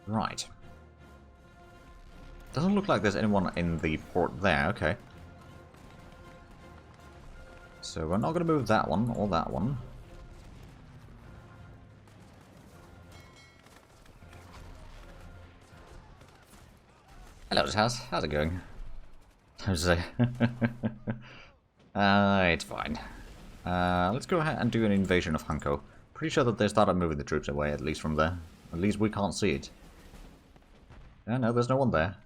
Right. Doesn't look like there's anyone in the port there, okay. So we're not going to move that one or that one. Hello, Taz. How's it going? How's it? It's fine. Let's go ahead and do an invasion of Hanko. Pretty sure that they started moving the troops away, at least from there. At least we can't see it. Yeah, no, there's no one there.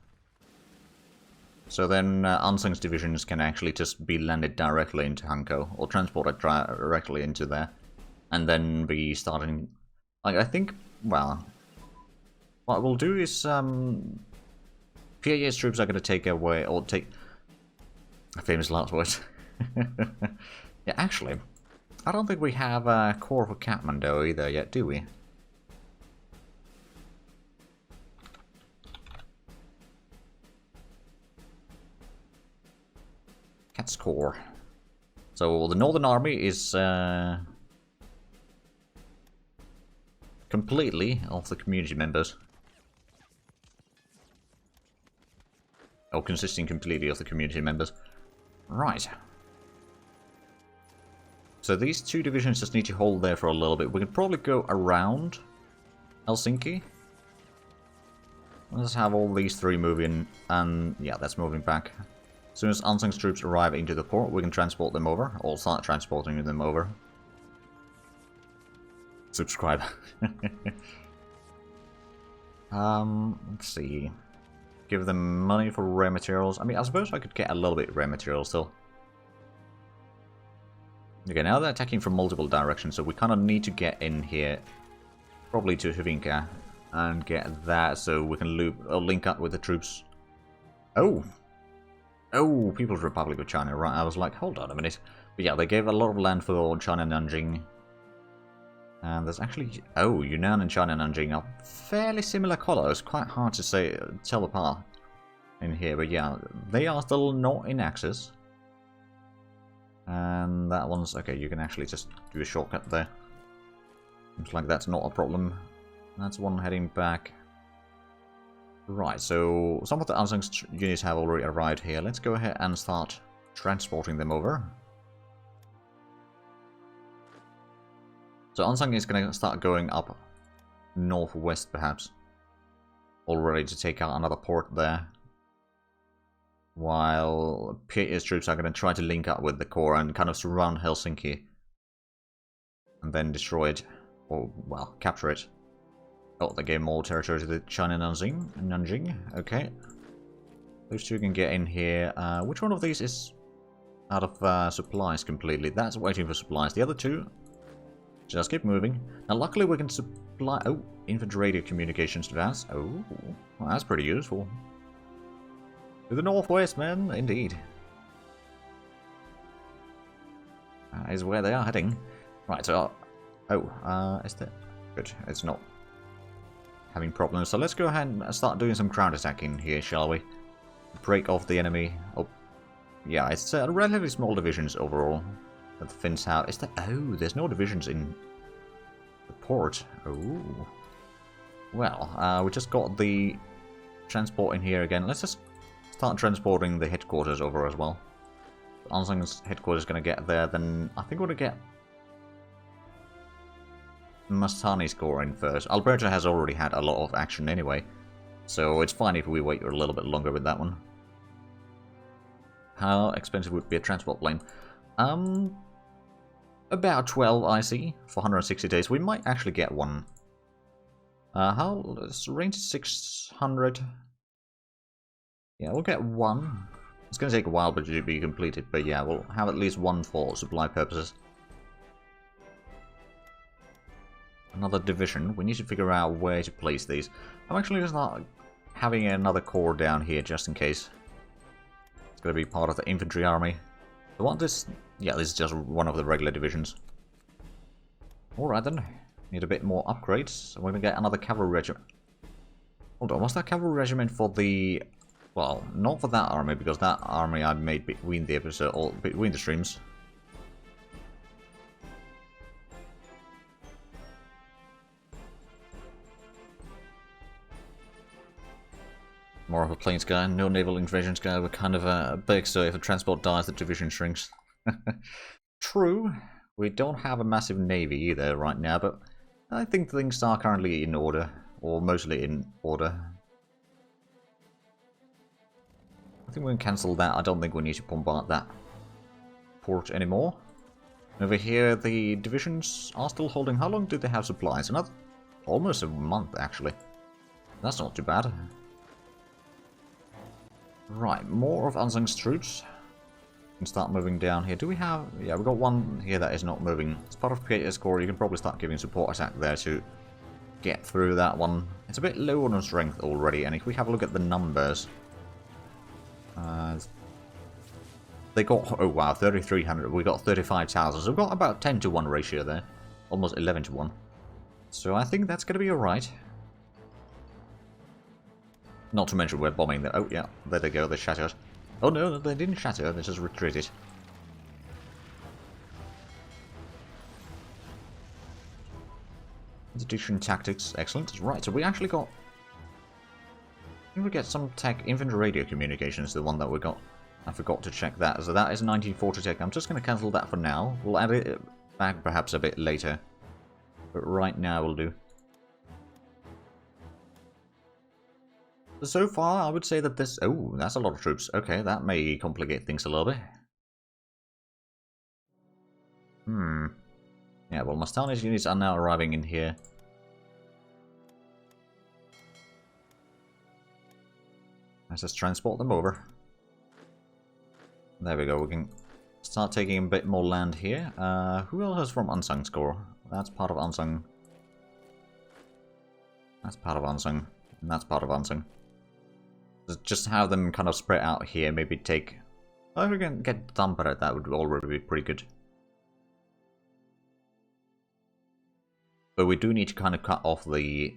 So then Ansung's divisions can actually just be landed directly into Hanko, or transported directly into there. And then be starting... Like, I think, well... What we'll do is, PA's troops are going to take away, or take... Famous last words. Yeah, actually, I don't think we have a core for Kathmandu either yet, do we? Cat's core. So the Northern Army is completely of the community members. Or consisting completely of the community members. Right. So these two divisions just need to hold there for a little bit. We can probably go around Helsinki. Let's have all these three move in, and yeah, that's moving back. As soon as Ansung's troops arrive into the port, we can transport them over, or start transporting them over. Subscribe. Let's see. Give them money for rare materials. I mean, I suppose I could get a little bit of rare materials still. Okay, now they're attacking from multiple directions, so we kind of need to get in here, probably to Hyvinkää, and get that so we can link up with the troops. Oh! Oh, People's Republic of China, right, I was like, hold on a minute. But yeah, they gave a lot of land for China Nanjing. And there's actually... Oh, Yunnan and China Nanjing are fairly similar colors, quite hard to tell apart in here, but yeah, they are still not in Axis. And that one's... Okay, you can actually just do a shortcut there. Looks like that's not a problem. That's one heading back. Right, so some of the Ansung's units have already arrived here. Let's go ahead and start transporting them over. So Ansung is going to start going up northwest, perhaps. Already to take out another port there. While PA's troops are going to try to link up with the core and kind of surround Helsinki. And then destroy it. Or, well, capture it. Oh, they gave more territory to the China Nanjing. Okay. Those two can get in here. Which one of these is out of supplies completely? That's waiting for supplies. The other two, just keep moving. Now, luckily we can supply... Oh, infantry radio communications device. Oh, well, that's pretty useful. To the northwest, man. Indeed. That is where they are heading. Right, so... Oh, is that... Good, it's not having problems. So let's go ahead and start doing some ground attacking here, shall we? Break off the enemy. Oh, yeah, it's relatively small divisions overall that the Finns have. Is that... Oh, there's no divisions in the port. Oh. Well, we just got the transport in here again. Let's just start transporting the headquarters over as well. Ansung's headquarters is going to get there, then I think we're going to get Mastani's core in first. Alberta has already had a lot of action anyway, so it's fine if we wait a little bit longer with that one. How expensive would be a transport plane? About 12 IC for 160 days. We might actually get one. Range 600. Yeah, we'll get one. It's going to take a while to be completed, but yeah, we'll have at least one for supply purposes. Another division. We need to figure out where to place these. I'm actually just not having another corps down here just in case. It's going to be part of the infantry army. I want this... Yeah, this is just one of the regular divisions. Alright then. Need a bit more upgrades. We're going to get another cavalry regiment. Hold on, was that cavalry regiment for the... Well, not for that army, because that army I made between the episode, or between the streams. More of a planes guy, no naval invasions guy. We're kind of a big, so if a transport dies, the division shrinks. True. We don't have a massive navy either right now, but I think things are currently in order, or mostly in order. I think we can cancel that. I don't think we need to bombard that port anymore. Over here, the divisions are still holding. How long do they have supplies? Another, almost a month, actually. That's not too bad. Right, more of Unsung's troops. Can start moving down here. Do we have... Yeah, we've got one here that is not moving. It's part of Creator's Core. You can probably start giving support attack there to get through that one. It's a bit low on strength already, and if we have a look at the numbers... they got... Oh wow, 3,300. We got 35,000. So we've got about 10 to 1 ratio there. Almost 11 to 1. So I think that's going to be alright. Not to mention we're bombing the... Oh yeah, there they go, they shattered. Oh no, they didn't shatter, they just retreated. Institution tactics, excellent. Right, so we actually got... I think we get some tech, infantry radio communications, the one that we got. I forgot to check that, so that is 1940 tech. I'm just going to cancel that for now. We'll add it back perhaps a bit later. But right now we'll do. So far, I would say that this... Oh, that's a lot of troops. Okay, that may complicate things a little bit. Yeah, well, Mastani's units are now arriving in here. Let's just transport them over. There we go, we can start taking a bit more land here. Who else is from Unsung's Corps? That's part of Unsung. That's part of Unsung. And that's part of Unsung. Just have them kind of spread out here, maybe take... If we can get Tampere, that would already be pretty good. But we do need to kind of cut off the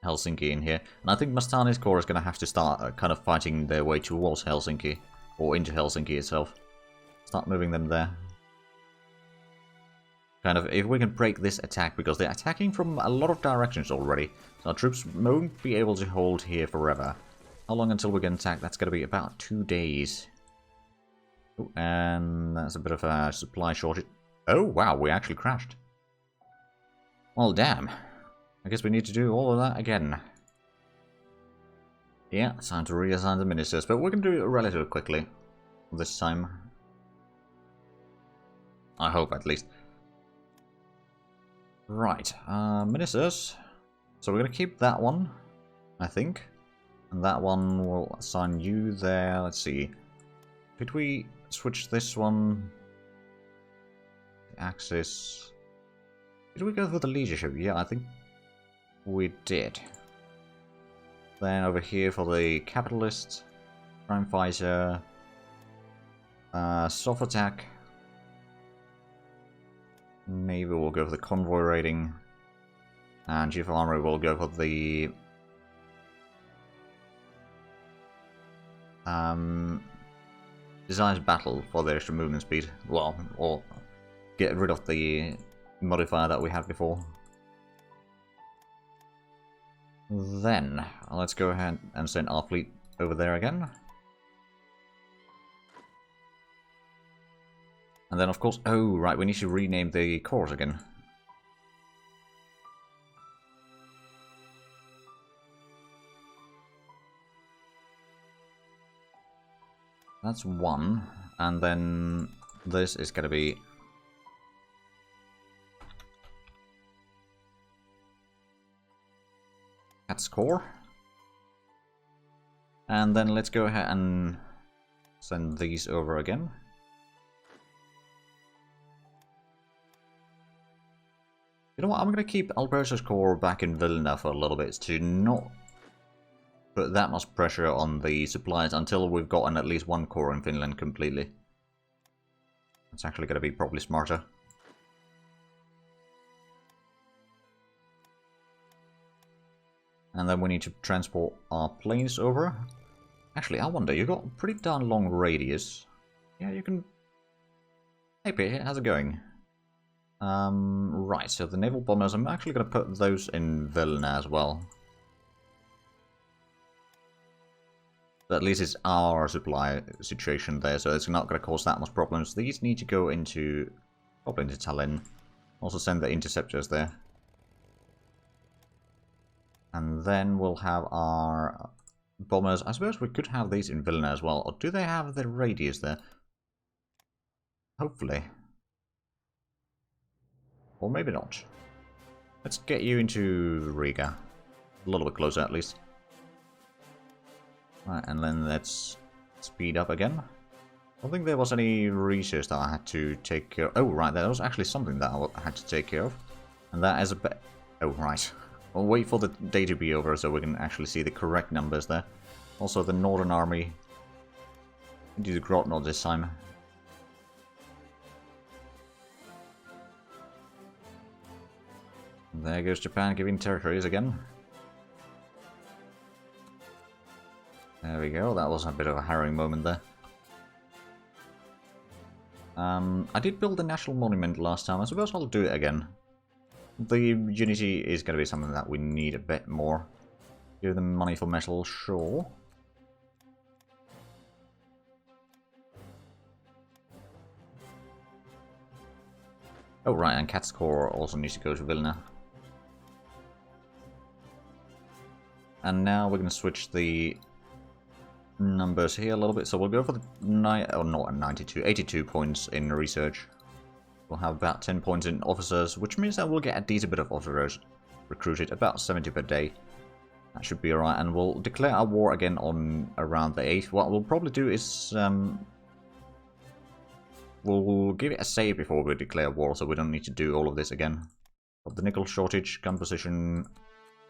Helsinki in here. And I think Mastani's Corps is going to have to start kind of fighting their way towards Helsinki. Or into Helsinki itself. Start moving them there. Kind of, if we can break this attack, because they're attacking from a lot of directions already. So our troops won't be able to hold here forever. How long until we can attack? That's going to be about 2 days. Ooh, and that's a bit of a supply shortage. Oh, wow, we actually crashed. Well, damn. I guess we need to do all of that again. Yeah, it's time to reassign the ministers, but we can do it relatively quickly this time. I hope, at least. Right, ministers. So we're going to keep that one, I think. And that one will assign you there. Let's see. Could we switch this one? The axis. Did we go for the leadership? Yeah, I think we did. Then over here for the capitalist, crime fighter, soft attack. Maybe we'll go for the convoy raiding. And chief armory will go for the designs battle for the extra movement speed. Well, or get rid of the modifier that we had before. Then, let's go ahead and send our fleet over there again. And then, of course, oh, right, we need to rename the corps again. That's one, and then this is going to be... That's core. And then let's go ahead and send these over again. You know what, I'm going to keep Alberto's core back in Vilna for a little bit to not put that much pressure on the supplies until we've gotten at least one core in Finland completely. It's actually going to be probably smarter. And then we need to transport our planes over. Actually, I wonder, you've got a pretty darn long radius. Yeah, you can... Hey Pete, how's it going? Right, so the naval bombers, I'm actually going to put those in Vilna as well. But at least it's our supply situation there, so it's not going to cause that much problems. These need to go into, probably into Tallinn. Also send the interceptors there. And then we'll have our bombers. I suppose we could have these in Vilna as well. Or do they have the radius there? Hopefully. Or maybe not. Let's get you into Riga. A little bit closer at least. Right, and then let's speed up again. I don't think there was any research that I had to take care of. Oh, right, there was actually something that I had to take care of. And that is a bit... Oh, right. We'll wait for the day to be over so we can actually see the correct numbers there. Also, the Northern Army. Do the Grotno this time. There goes Japan giving territories again. There we go, that was a bit of a harrowing moment there. I did build a national monument last time, I suppose I'll do it again. The unity is going to be something that we need a bit more. Give them money for metal, sure. Oh right, and Cat's Core also needs to go to Vilna. And now we're going to switch the numbers here a little bit. So we'll go for the 82 points in research. We'll have about 10 points in officers, which means that we'll get a decent bit of officers recruited, about 70 per day. That should be alright, and we'll declare our war again on around the 8th. What we'll probably do is we'll give it a save before we declare war, so we don't need to do all of this again. Of the nickel shortage, gun position.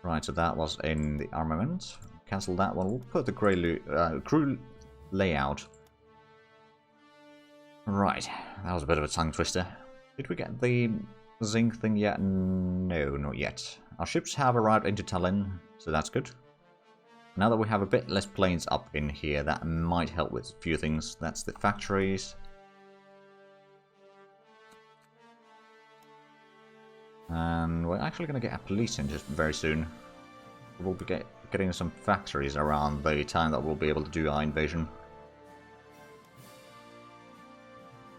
Right, so that was in the armament. Cancel that one. We'll put the crew layout. Right, that was a bit of a tongue twister. Did we get the zinc thing yet? No, not yet. Our ships have arrived into Tallinn, so that's good. Now that we have a bit less planes up in here, that might help with a few things. That's the factories. And we're actually going to get a police in just very soon. We'll be getting some factories around the time that we'll be able to do our invasion.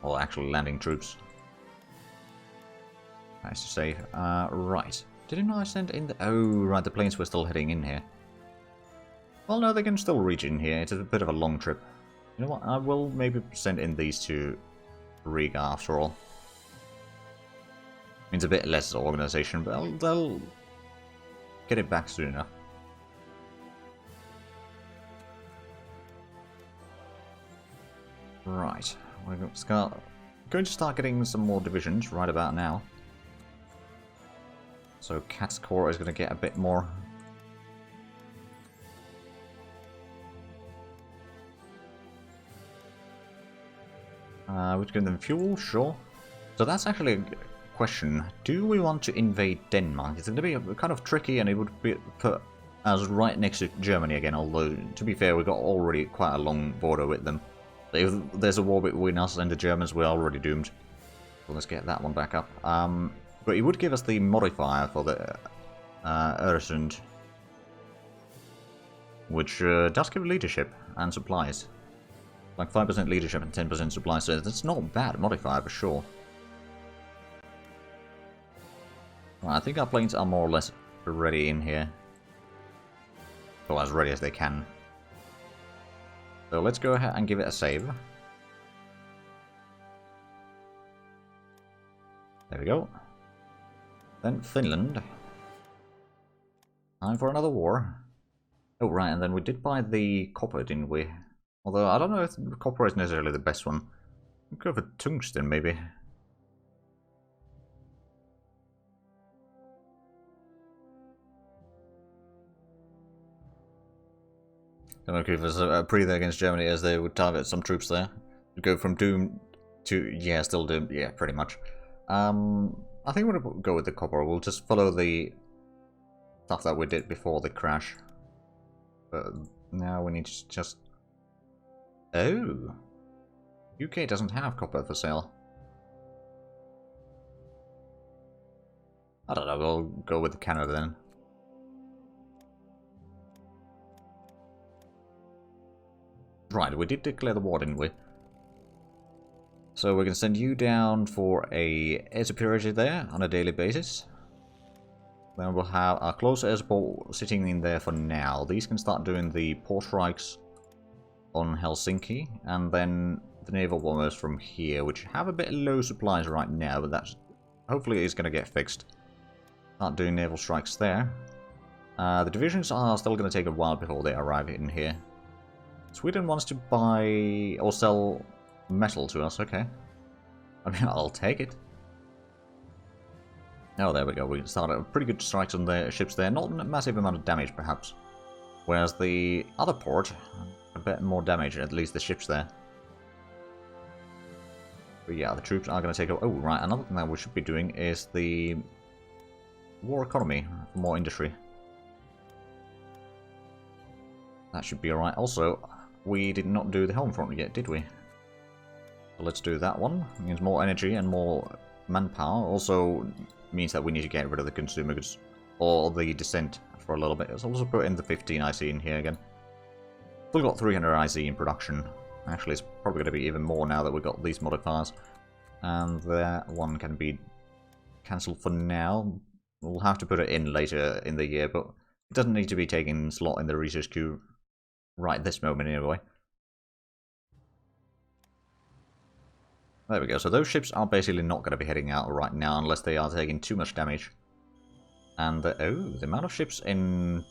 Or actually landing troops. Nice to save. Right. Didn't I send in the... Oh, right, the planes were still heading in here. Well, no, they can still reach in here. It's a bit of a long trip. You know what? I will maybe send in these to Riga after all. Means a bit less organization, but they'll get it back soon enough. Right, we're going to start getting some more divisions right about now. So Cat's Core is going to get a bit more. We've given them fuel, sure. So that's actually a question. Do we want to invade Denmark? It's going to be kind of tricky, and it would put us right next to Germany again, although, to be fair, we've got already quite a long border with them. If there's a war between us and the Germans, we're already doomed. So let's get that one back up. But it would give us the modifier for the Öresund, which does give leadership and supplies. Like 5% leadership and 10% supplies, so that's not a bad modifier for sure. Well, I think our planes are more or less ready in here. Or as ready as they can. So let's go ahead and give it a save. There we go. Then Finland. Time for another war. Oh right, and then we did buy the copper, didn't we? Although I don't know if copper is necessarily the best one. We'll go for tungsten maybe. Don't know if there's a breather against Germany as they would target some troops there. Go from Doom to, yeah, still Doom, yeah, pretty much. I think we're going to go with the copper. We'll just follow the stuff that we did before the crash. But now we need to just... Oh! UK doesn't have copper for sale. I don't know, we'll go with Canada then. Right, we did declare the war, didn't we? So we can send you down for a air superiority there on a daily basis. Then we'll have our close air support sitting in there for now. These can start doing the port strikes on Helsinki, and then the naval bombers from here, which have a bit low supplies right now, but that's hopefully is going to get fixed. Start doing naval strikes there. The divisions are still going to take a while before they arrive in here. Sweden wants to buy or sell metal to us, okay. I mean, I'll take it. Oh, there we go. We started pretty good strikes on the ships there. Not a massive amount of damage, perhaps. Whereas the other port, a bit more damage, at least the ships there. But yeah, the troops are going to take over. Oh, right, another thing that we should be doing is the war economy for more industry. That should be alright. Also, we did not do the home front yet, did we? So let's do that one. It means more energy and more manpower. Also means that we need to get rid of the consumer goods or the descent for a little bit. Let's also put in the 15 IC in here again. Still got 300 IC in production. Actually, it's probably going to be even more now that we've got these modifiers. And that one can be cancelled for now. We'll have to put it in later in the year, but it doesn't need to be taking slot in the research queue right this moment anyway. There we go. So those ships are basically not going to be heading out right now unless they are taking too much damage. And oh, the amount of ships in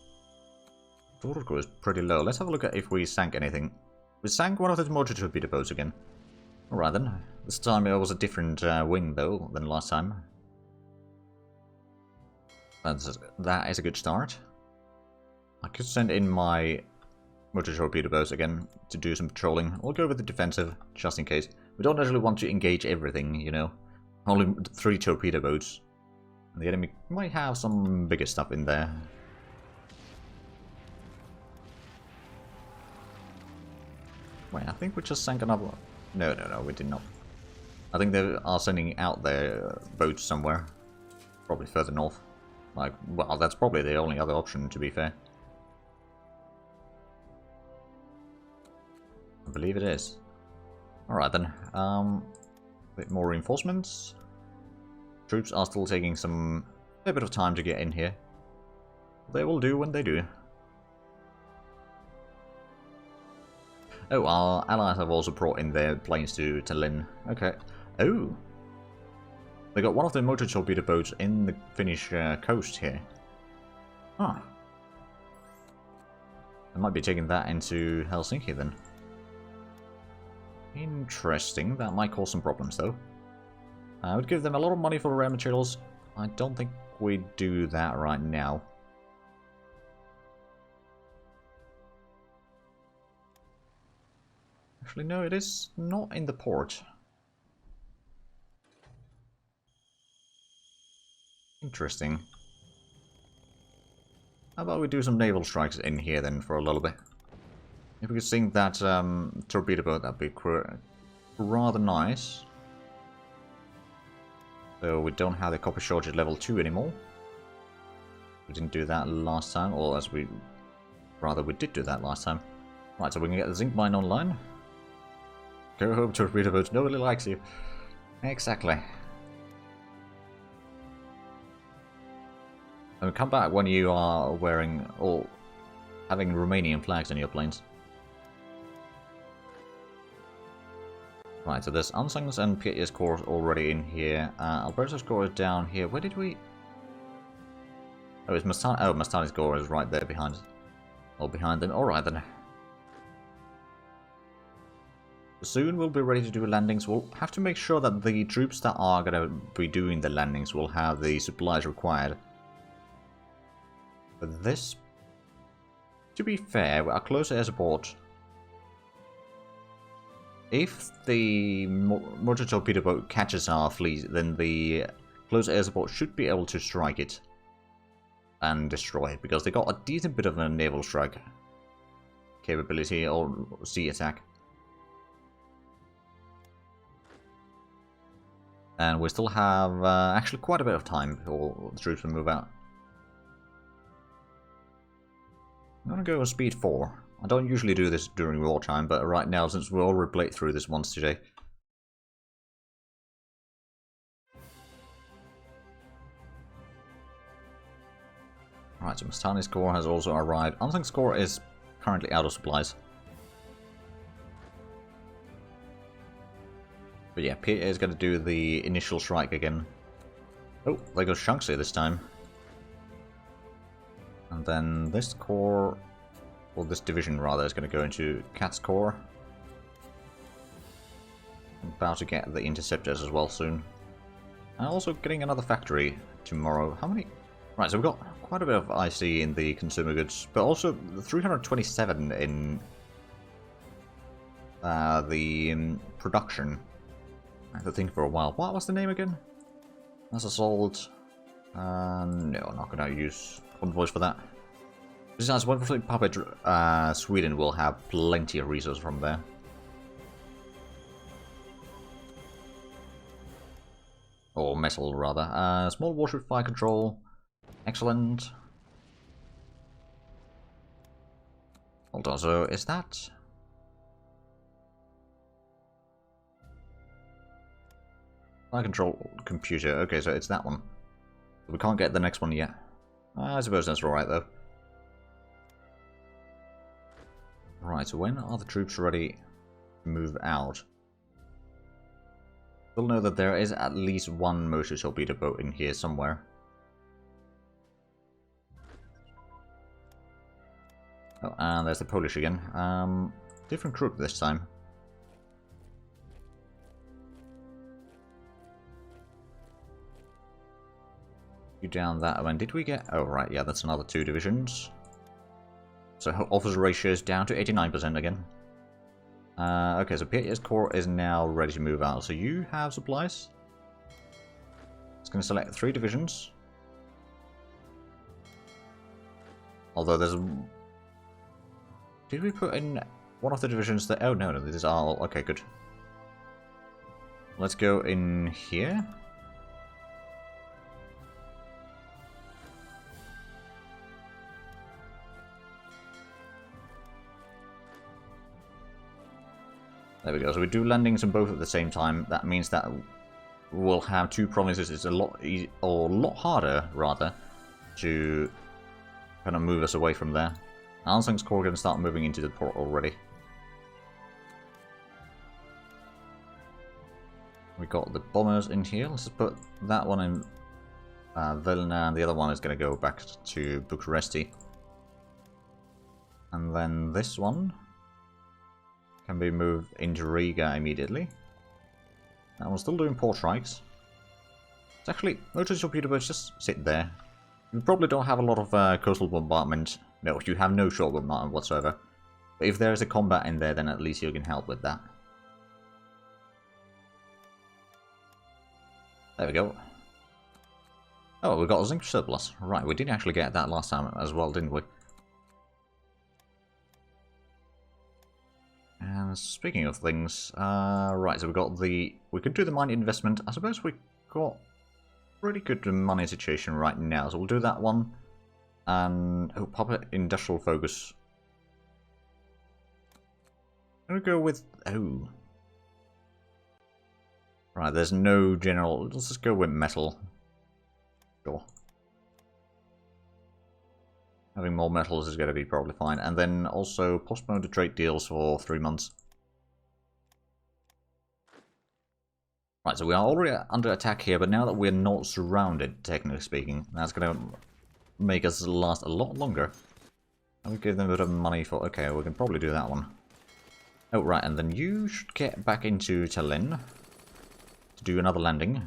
Turku is pretty low. Let's have a look at if we sank anything. We sank one of the motor torpedo boats again. Alright then. This time it was a different wing though than last time. That is a good start. I could send in my motor torpedo boats again to do some patrolling. We'll go with the defensive just in case. We don't actually want to engage everything, you know. Only 3 torpedo boats. And the enemy might have some bigger stuff in there. Wait, I think we just sank another one. No, we did not. I think they are sending out their boats somewhere. Probably further north. Like, well, that's probably the only other option, to be fair. I believe it is. Alright then, a bit more reinforcements. Troops are still taking a bit of time to get in here. They will do when they do. Oh, our allies have also brought in their planes to Tallinn. Okay. Oh! They got one of the motor torpedo boats in the Finnish coast here. Huh. They might be taking that into Helsinki then. Interesting. That might cause some problems, though. I would give them a lot of money for rare materials. I don't think we do that right now. Actually, no, it is not in the port. Interesting. How about we do some naval strikes in here then for a little bit? If we could sink that torpedo boat, that'd be rather nice. So we don't have the copper shortage level 2 anymore. We didn't do that last time, or as we... Rather, we did do that last time. Right, so we can get the zinc mine online. Go home, torpedo boat. Nobody likes you. Exactly. And come back when you are wearing, or having Romanian flags on your planes. Right, so there's Unsungs and PAS cores already in here. Alberto's core is down here. Where did we... Oh, it's Mastani. Oh, Mastani's core is right there behind us. Or behind them. Alright then. Soon we'll be ready to do landings. We'll have to make sure that the troops that are going to be doing the landings will have the supplies required. But this... To be fair, our close air support... If the motor torpedo boat catches our fleet, then the close air support should be able to strike it and destroy it, because they got a decent bit of a naval strike capability or sea attack. And we still have actually quite a bit of time before the troops will move out. I'm gonna go with speed 4 I don't usually do this during wartime, but right now, since we already played through this once today. Right, so Mastani's Corps has also arrived. Anzang's Corps is currently out of supplies. But yeah, Peter is going to do the initial strike again. Oh, there goes Shanxi this time. And then this corps, or this division rather, is going to go into Cat's Corps. I'm about to get the interceptors as well soon. And also getting another factory tomorrow. How many? Right, so we've got quite a bit of IC in the consumer goods, but also 327 in the production. I have to think for a while. What was the name again? That's assault. No, I'm not going to use convoys for that. Besides, wonderfully puppet Sweden will have plenty of resources from there. Or metal, rather. Small warship fire control. Excellent. Hold on, so is that... Fire control computer. Okay, so it's that one. We can't get the next one yet. I suppose that's alright, though. Right, so when are the troops ready to move out? We'll know that there is at least one motor torpedo boat in here somewhere. Oh, and there's the Polish again. Different group this time. You down that one. Did we get... Oh, right, yeah, that's another 2 divisions. So officer ratio is down to 89% again. Okay, so Peter's Corps is now ready to move out. So you have supplies. It's going to select 3 divisions. Although there's... Did we put in one of the divisions that... Oh, no, this is all... Okay, good. Let's go in here. There we go. So we do landings on both at the same time. That means that we'll have 2 provinces. It's a lot easier, or a lot harder, rather, to kind of move us away from there. Ansang's Corps going to start moving into the port already. We got the bombers in here. Let's just put that one in Vilna, and the other one is going to go back to Bucharesti. And then this one can be moved into Riga immediately. And we're still doing port strikes. It's actually, motor torpedo boats just sit there. You probably don't have a lot of coastal bombardment. No, you have no shore bombardment whatsoever. But if there is a combat in there, then at least you can help with that. There we go. Oh, we got a zinc surplus. Right, we did actually get that last time as well, didn't we? And speaking of things, right, so we got the... We could do the mine investment. I suppose we got pretty good money situation right now, so we'll do that one. And... Oh, puppet industrial focus. I'm gonna go with... Oh. Right, there's no general... Let's just go with metal. Sure. Having more metals is going to be probably fine. And then also postpone the trade deals for 3 months. Right, so we are already under attack here, but now that we're not surrounded, technically speaking, that's going to make us last a lot longer. And we give them a bit of money for... Okay, we can probably do that one. Oh, right, and then you should get back into Tallinn to do another landing.